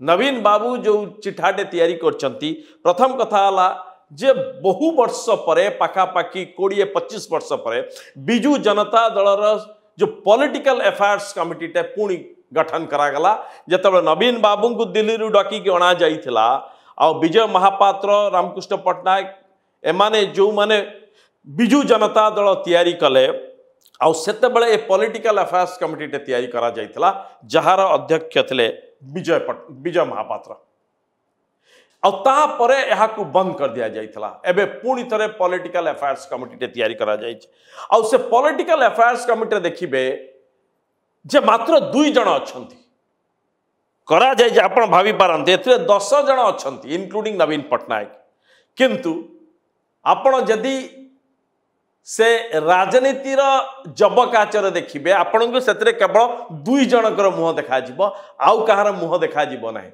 नवीन बाबू जो चिठाटे तैयारी करछंती प्रथम कथा हला जे बहु वर्ष परे पाखापाखि 20-25 वर्ष परे बिजू जनता दलर जो पॉलिटिकल अफेयर्स कमिटीटे पुणी गठन करागला जतबे नवीन बाबू को दिल्ली रु डकी के अणा जाइथिला आ विजय महापात्र रामकृष्ण पट्टनायक एमाने जो माने बिजू जनता दल तैयारी कले आते ए पॉलिटिकल अफेयर्स कमिटीटे तैयारी करा जाइथिला जहार अध्यक्ष थिले विजय महापात्र आतापरे यहाँ को बंद कर दिया जाइथिला एबे पुणी थरे पॉलिटिकल अफेयर्स कमिटीटे तैयारी करा जाइछ आ से पॉलिटिकल अफेयर्स कमिटी देखिबे जे मात्र 2 जण अछंती करा जाय जे आपण भावी पारंते एथरे 10 जण अछंती इंक्लूडिंग नवीन पट्टनायक किंतु आपण जदी से राजनीतिर जबकाचर देखिए आपण को सेतरे केवल 2 जनकर मुह देखा आउ कहार मुह देखा ना